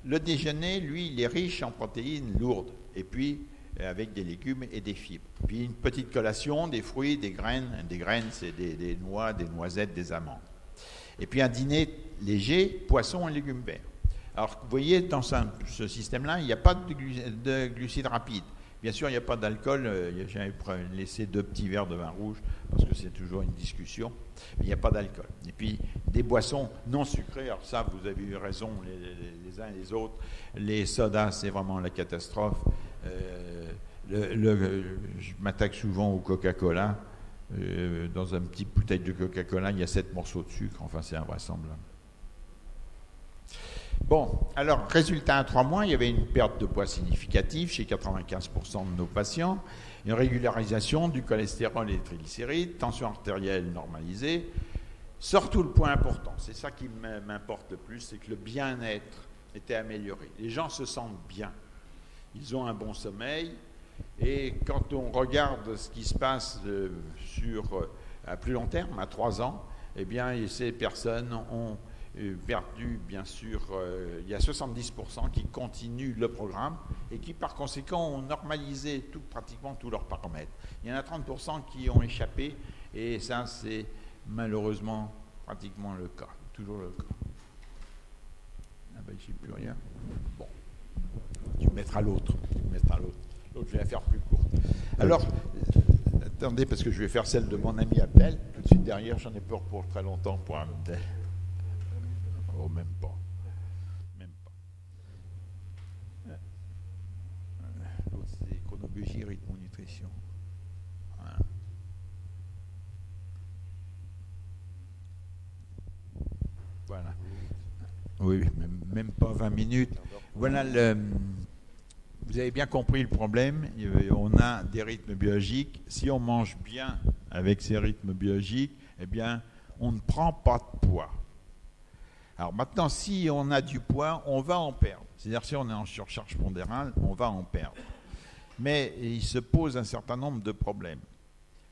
Le déjeuner, lui, il est riche en protéines lourdes, et puis avec des légumes et des fibres. Puis une petite collation, des fruits, des graines. Des graines, c'est des noix, des noisettes, des amandes. Et puis un dîner léger, poisson et légumes verts. Alors, vous voyez, dans ce système-là, il n'y a pas de glucides rapides. Bien sûr, il n'y a pas d'alcool. J'avais laissé 2 petits verres de vin rouge, parce que c'est toujours une discussion. Mais il n'y a pas d'alcool. Et puis, des boissons non sucrées. Alors ça, vous avez eu raison, les uns et les autres. Les sodas, c'est vraiment la catastrophe. Je m'attaque souvent au Coca-Cola. Dans une petite bouteille de Coca-Cola, il y a 7 morceaux de sucre. Enfin, c'est invraisemblable. Bon, alors, résultat à 3 mois, il y avait une perte de poids significative chez 95% de nos patients, une régularisation du cholestérol et des triglycérides, tension artérielle normalisée. Surtout le point important, c'est ça qui m'importe le plus, c'est que le bien-être était amélioré. Les gens se sentent bien, ils ont un bon sommeil, et quand on regarde ce qui se passe à plus long terme, à 3 ans, eh bien, ces personnes ont perdu, bien sûr, il y a 70% qui continuent le programme et qui, par conséquent, ont normalisé pratiquement tous leurs paramètres. Il y en a 30% qui ont échappé, et ça, c'est malheureusement pratiquement le cas, toujours le cas. Ah ben, je n'ai plus rien. Bon, tu mettras l'autre. L'autre, je vais la faire plus courte. Alors, attendez, parce que je vais faire celle de mon ami Abdel. Tout de suite derrière, j'en ai peur pour très longtemps pour Abdel. Oh, même pas. L'autre, c'est chronobiologie, rythme, nutrition. Voilà. Oui, même pas 20 minutes. Voilà vous avez bien compris le problème. On a des rythmes biologiques. Si on mange bien avec ces rythmes biologiques, eh bien, on ne prend pas de poids. Alors maintenant, si on a du poids, on va en perdre. C'est-à-dire si on est en surcharge pondérale, on va en perdre. Mais il se pose un certain nombre de problèmes.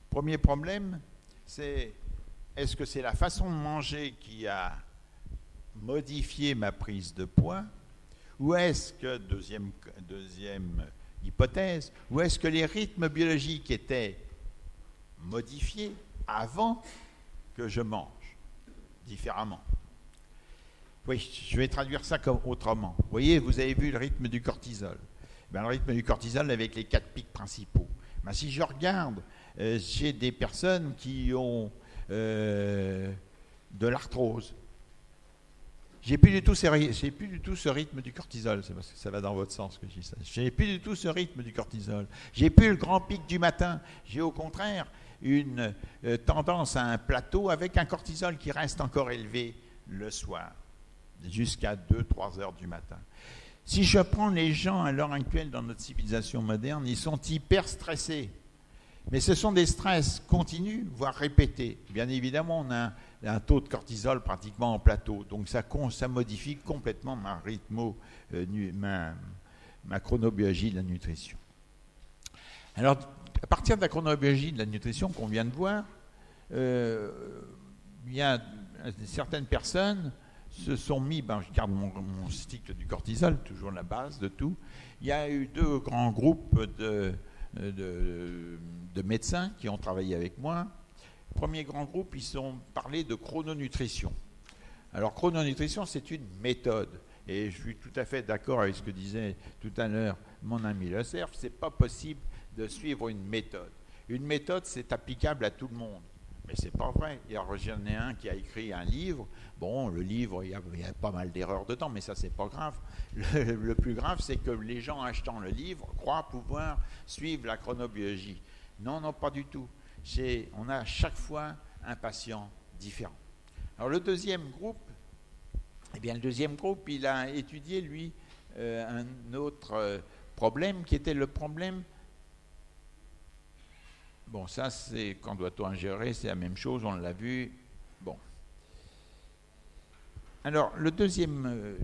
Premier problème, c'est est-ce que c'est la façon de manger qui a modifié ma prise de poids, ou est-ce que, deuxième hypothèse, ou est-ce que les rythmes biologiques étaient modifiés avant que je mange différemment? Oui, je vais traduire ça comme autrement. Vous voyez, vous avez vu le rythme du cortisol. Ben, le rythme du cortisol avec les 4 pics principaux. Ben, si je regarde, j'ai des personnes qui ont de l'arthrose. J'ai plus du tout ce rythme du cortisol. C'est parce que ça va dans votre sens que je dis ça. J'ai plus du tout ce rythme du cortisol. J'ai plus le grand pic du matin. J'ai au contraire une tendance à un plateau avec un cortisol qui reste encore élevé le soir, jusqu'à 2-3 heures du matin. Si je prends les gens à l'heure actuelle dans notre civilisation moderne, ils sont hyper stressés. Mais ce sont des stress continus, voire répétés. Bien évidemment, on a un taux de cortisol pratiquement en plateau. Donc ça modifie complètement ma chronobiologie de la nutrition. Alors, à partir de la chronobiologie de la nutrition qu'on vient de voir, il y a certaines personnes se sont mis, je garde mon cycle du cortisol, toujours la base de tout. Il y a eu 2 grands groupes de médecins qui ont travaillé avec moi. Premier grand groupe, ils ont parlé de chrononutrition. Alors, chrononutrition, c'est une méthode. Et je suis tout à fait d'accord avec ce que disait tout à l'heure mon ami Le Cerf. Ce n'est pas possible de suivre une méthode. Une méthode, c'est applicable à tout le monde. Mais ce n'est pas vrai. J'en ai un qui a écrit un livre. Bon, le livre, il y a pas mal d'erreurs dedans, mais ça, c'est pas grave. Le plus grave, c'est que les gens achetant le livre croient pouvoir suivre la chronobiologie. Non, pas du tout. On a à chaque fois un patient différent. Alors, le deuxième groupe, il a étudié, lui, un autre problème qui était le problème. Bon, ça, c'est quand doit-on ingérer, c'est la même chose, on l'a vu. Bon. Alors, le deuxième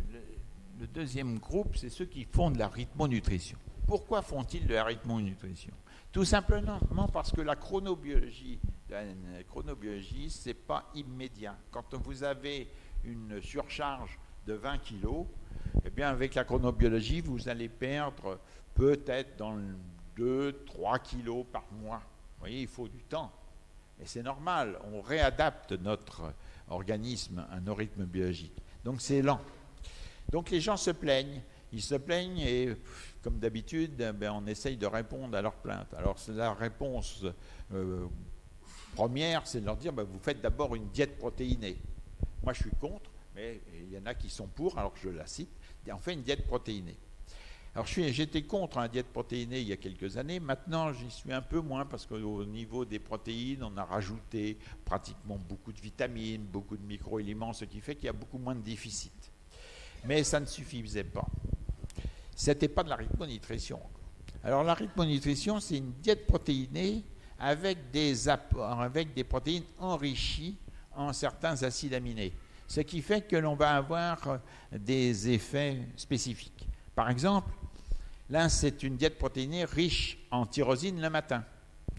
groupe, c'est ceux qui font de la rythmonutrition. Pourquoi font-ils de la rythmonutrition? Tout simplement parce que la chronobiologie, ce n'est pas immédiat. Quand vous avez une surcharge de 20 kg, eh bien, avec la chronobiologie, vous allez perdre peut-être dans 2-3 kg par mois. Vous voyez, il faut du temps. Et c'est normal, on réadapte notre organisme à nos rythmes biologiques. Donc c'est lent. Donc les gens se plaignent. Ils se plaignent et, comme d'habitude, on essaye de répondre à leurs plaintes. Alors la réponse première, c'est de leur dire, vous faites d'abord une diète protéinée. Moi, je suis contre, mais il y en a qui sont pour, alors que je la cite. On fait une diète protéinée. Alors j'étais contre la diète protéinée il y a quelques années. Maintenant, j'y suis un peu moins parce qu'au niveau des protéines, on a rajouté pratiquement beaucoup de vitamines, beaucoup de micro-éléments, ce qui fait qu'il y a beaucoup moins de déficit. Mais ça ne suffisait pas. Ce n'était pas de la rythmonutrition. Alors la rythmonutrition, c'est une diète protéinée avec des protéines enrichies en certains acides aminés. Ce qui fait que l'on va avoir des effets spécifiques. Par exemple, là, c'est une diète protéinée riche en tyrosine le matin.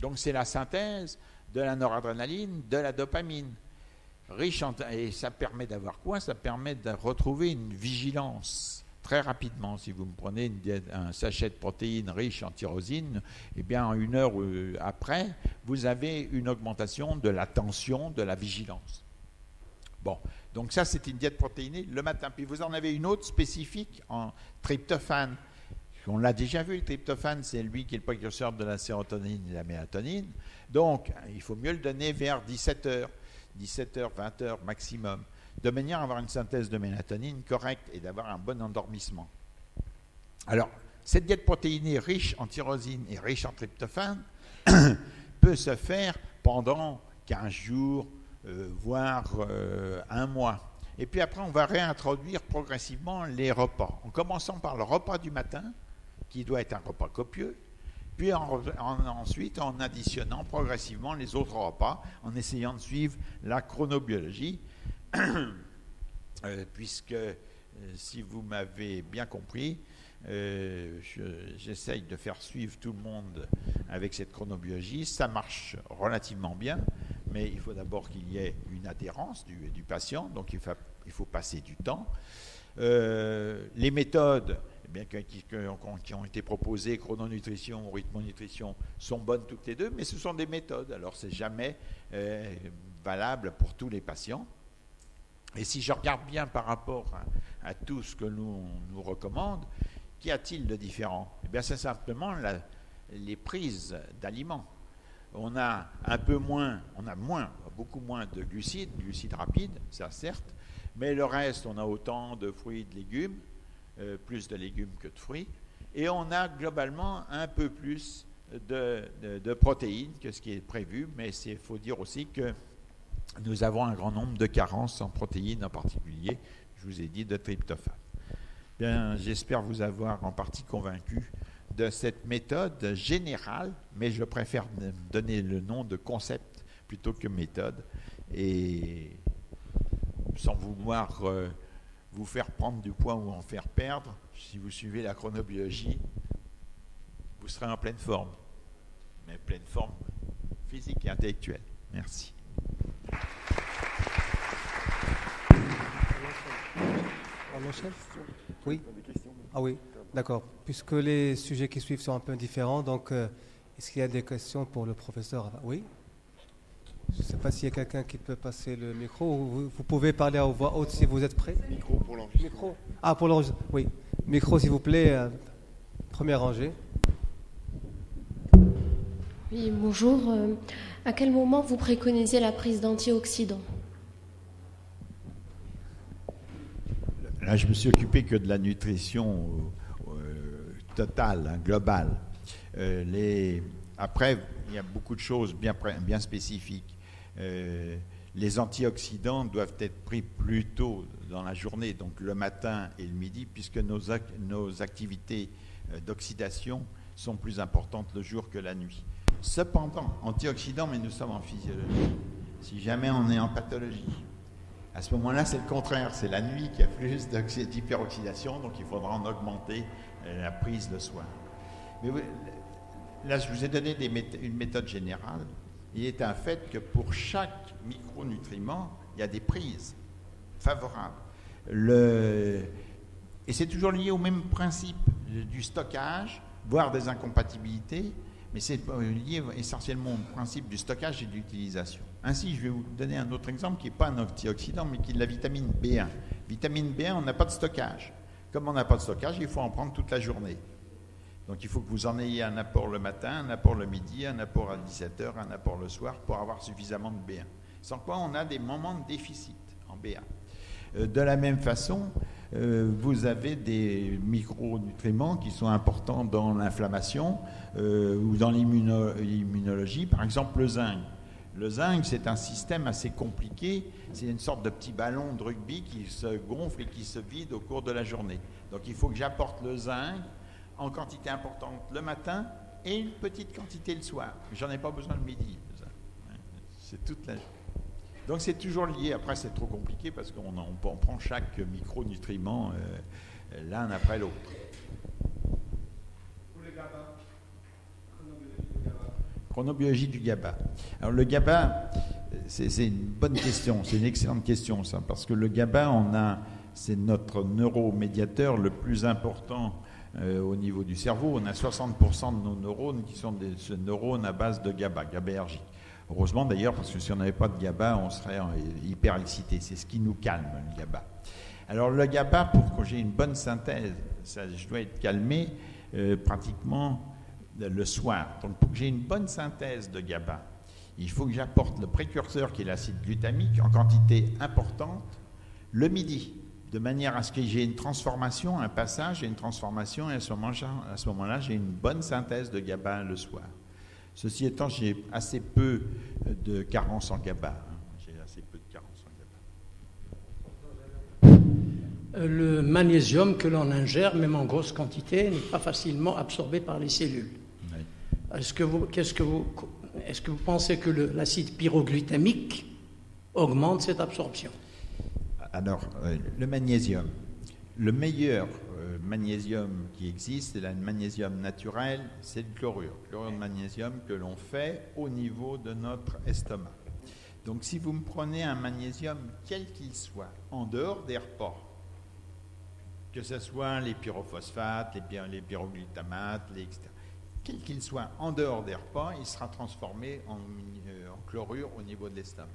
Donc, c'est la synthèse de la noradrénaline, de la dopamine. Et ça permet d'avoir quoi? Ça permet de retrouver une vigilance très rapidement. Si vous me prenez un sachet de protéines riche en tyrosine, eh bien, en 1 heure après, vous avez une augmentation de la tension, de la vigilance. Bon, donc ça, c'est une diète protéinée le matin. Puis vous en avez une autre spécifique en tryptophane. On l'a déjà vu, le tryptophane, c'est lui qui est le précurseur de la sérotonine et de la mélatonine. Donc, il faut mieux le donner vers 17h, 20h maximum, de manière à avoir une synthèse de mélatonine correcte et d'avoir un bon endormissement. Alors, cette diète protéinée riche en tyrosine et riche en tryptophane peut se faire pendant 15 jours, voire 1 mois. Et puis après, on va réintroduire progressivement les repas, en commençant par le repas du matin, qui doit être un repas copieux, puis ensuite en additionnant progressivement les autres repas, en essayant de suivre la chronobiologie, puisque, si vous m'avez bien compris, j'essaye de faire suivre tout le monde avec cette chronobiologie. Ça marche relativement bien, mais il faut d'abord qu'il y ait une adhérence du patient, donc il faut passer du temps. Les méthodes qui ont été proposées, chrononutrition ou rythmonutrition, sont bonnes toutes les deux, mais ce sont des méthodes. Alors, c'est jamais valable pour tous les patients. Et si je regarde bien par rapport à tout ce que nous recommande, qu'y a-t-il de différent? Eh bien, c'est simplement les prises d'aliments. On a beaucoup moins de glucides rapides, ça certes, mais le reste, on a autant de fruits et de légumes, plus de légumes que de fruits, et on a globalement un peu plus de protéines que ce qui est prévu, mais il faut dire aussi que nous avons un grand nombre de carences en protéines, en particulier, je vous ai dit, de tryptophane. Bien, j'espère vous avoir en partie convaincu de cette méthode générale, mais je préfère donner le nom de concept plutôt que méthode, et sans vouloir vous faire prendre du poids ou en faire perdre, si vous suivez la chronobiologie, vous serez en pleine forme, mais pleine forme physique et intellectuelle. Merci. On enchaîne ? Oui. Ah oui, d'accord. Puisque les sujets qui suivent sont un peu différents, donc est-ce qu'il y a des questions pour le professeur ? Oui. Je ne sais pas s'il y a quelqu'un qui peut passer le micro. Vous pouvez parler à voix haute si vous êtes prêt. Micro pour l'enregistrement. Micro. Ah, pour l'enregistrement. Oui. Micro, s'il vous plaît. Première rangée. Oui, bonjour. À quel moment vous préconisez la prise d'antioxydants ? Là, je me suis occupé que de la nutrition totale, globale. Après, il y a beaucoup de choses bien spécifiques. Les antioxydants doivent être pris plus tôt dans la journée, donc le matin et le midi, puisque nos activités d'oxydation sont plus importantes le jour que la nuit. Cependant, antioxydants, mais nous sommes en physiologie. Si jamais on est en pathologie, à ce moment-là, c'est le contraire. C'est la nuit qui a plus d'hyperoxydation, donc il faudra en augmenter la prise le soir. Mais là, je vous ai donné une méthode générale. Il est un fait que pour chaque micronutriment, il y a des prises favorables. Et c'est toujours lié au même principe du stockage, voire des incompatibilités, mais c'est lié essentiellement au principe du stockage et de l'utilisation. Ainsi, je vais vous donner un autre exemple qui n'est pas un antioxydant, mais qui est de la vitamine B1. Vitamine B1, on n'a pas de stockage. Comme on n'a pas de stockage, il faut en prendre toute la journée. Donc il faut que vous en ayez un apport le matin, un apport le midi, un apport à 17h, un apport le soir pour avoir suffisamment de B1. Sans quoi on a des moments de déficit en B1. De la même façon, vous avez des micronutriments qui sont importants dans l'inflammation ou dans l'immunologie, par exemple le zinc. Le zinc, c'est un système assez compliqué. C'est une sorte de petit ballon de rugby qui se gonfle et qui se vide au cours de la journée. Donc il faut que j'apporte le zinc en quantité importante le matin et une petite quantité le soir. J'en ai pas besoin le midi. C'est toute la journée. Donc c'est toujours lié. Après, c'est trop compliqué parce qu'on prend chaque micronutriment l'un après l'autre. Pour le GABA, Chronobiologie du GABA. Alors le GABA, c'est une bonne question, c'est une excellente question ça, parce que le GABA, c'est notre neuromédiateur le plus important au niveau du cerveau. On a 60% de nos neurones qui sont des neurones à base de GABA, GABAergique. Heureusement d'ailleurs, parce que si on n'avait pas de GABA, on serait hyper excité. C'est ce qui nous calme, le GABA. Alors le GABA, pour que j'ai une bonne synthèse, je dois être calmé pratiquement le soir. Donc pour que j'ai une bonne synthèse de GABA, il faut que j'apporte le précurseur qui est l'acide glutamique en quantité importante le midi, de manière à ce que j'ai une transformation, un passage et une transformation, et à ce moment-là, j'ai une bonne synthèse de GABA le soir. Ceci étant, j'ai assez peu de carence en GABA. J'ai assez peu de carence en GABA. Le magnésium que l'on ingère, même en grosse quantité, n'est pas facilement absorbé par les cellules. Oui. Est-ce que vous pensez que l'acide pyroglutamique augmente cette absorption? Alors, le magnésium. Le meilleur magnésium qui existe, c'est le magnésium naturel, c'est le chlorure de magnésium que l'on fait au niveau de notre estomac. Donc si vous me prenez un magnésium quel qu'il soit, en dehors des repas, que ce soit les pyrophosphates, les pyroglutamates, etc., quel qu'il soit en dehors des repas, il sera transformé en chlorure au niveau de l'estomac.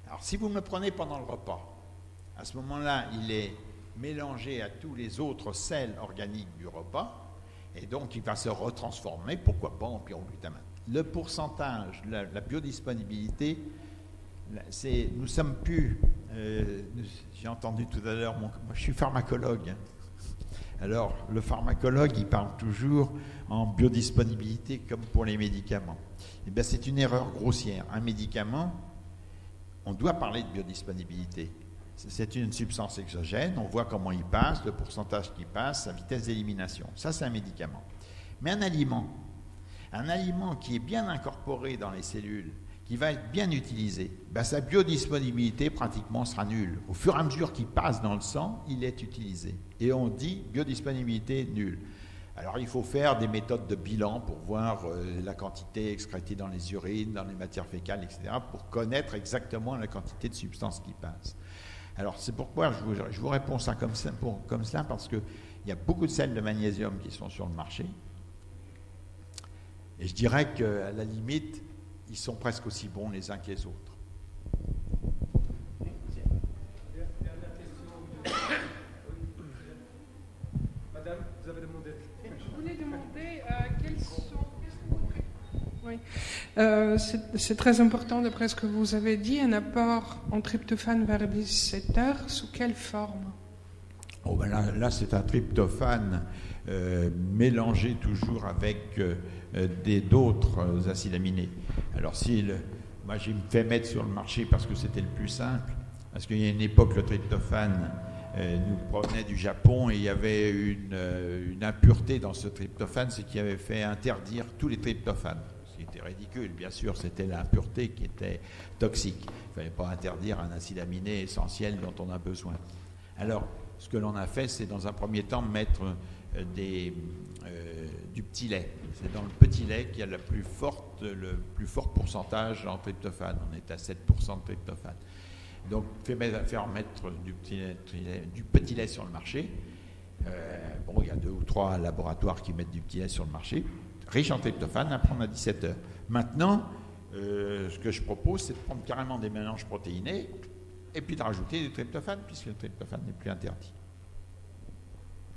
Alors si vous me le prenez pendant le repas, à ce moment-là, il est mélangé à tous les autres sels organiques du repas, et donc il va se retransformer, pourquoi pas, en pyroglutamate. Le pourcentage, la biodisponibilité, nous sommes plus... j'ai entendu tout à l'heure, moi je suis pharmacologue. Alors, le pharmacologue, il parle toujours en biodisponibilité comme pour les médicaments. Eh bien, c'est une erreur grossière. Un médicament, on doit parler de biodisponibilité. C'est une substance exogène, on voit comment il passe, le pourcentage qui passe, sa vitesse d'élimination. Ça, c'est un médicament. Mais un aliment qui est bien incorporé dans les cellules, qui va être bien utilisé, ben, sa biodisponibilité pratiquement sera nulle. Au fur et à mesure qu'il passe dans le sang, il est utilisé. Et on dit biodisponibilité nulle. Alors il faut faire des méthodes de bilan pour voir la quantité excrétée dans les urines, dans les matières fécales, etc., pour connaître exactement la quantité de substances qui passent. Alors c'est pourquoi je vous réponds ça comme cela, parce qu'il y a beaucoup de sels de magnésium qui sont sur le marché. Et je dirais qu'à la limite, ils sont presque aussi bons les uns que les autres. Madame, vous avez demandé. Je voulais demander quels sont... Oui. C'est très important, d'après ce que vous avez dit, un apport en tryptophane vers 17 heures. Sous quelle forme? Oh ben là c'est un tryptophane mélangé toujours avec d'autres acides aminés. Alors moi j'ai fait mettre sur le marché parce que c'était le plus simple, parce qu'il y a une époque le tryptophane nous provenait du Japon et il y avait une impureté dans ce tryptophane, ce qui avait fait interdire tous les tryptophanes. C'était ridicule, bien sûr, c'était l'impureté qui était toxique. Il ne fallait pas interdire un acide aminé essentiel dont on a besoin. Alors, ce que l'on a fait, c'est dans un premier temps mettre du petit lait. C'est dans le petit lait qu'il y a le plus fort pourcentage en tryptophane. On est à 7% de tryptophane. Donc, faire mettre du petit lait sur le marché. Il y a 2 ou 3 laboratoires qui mettent du petit lait sur le marché, riche en tryptophane, à prendre à 17 heures. Maintenant, ce que je propose, c'est de prendre carrément des mélanges protéinés et puis de rajouter du tryptophane, puisque le tryptophane n'est plus interdit.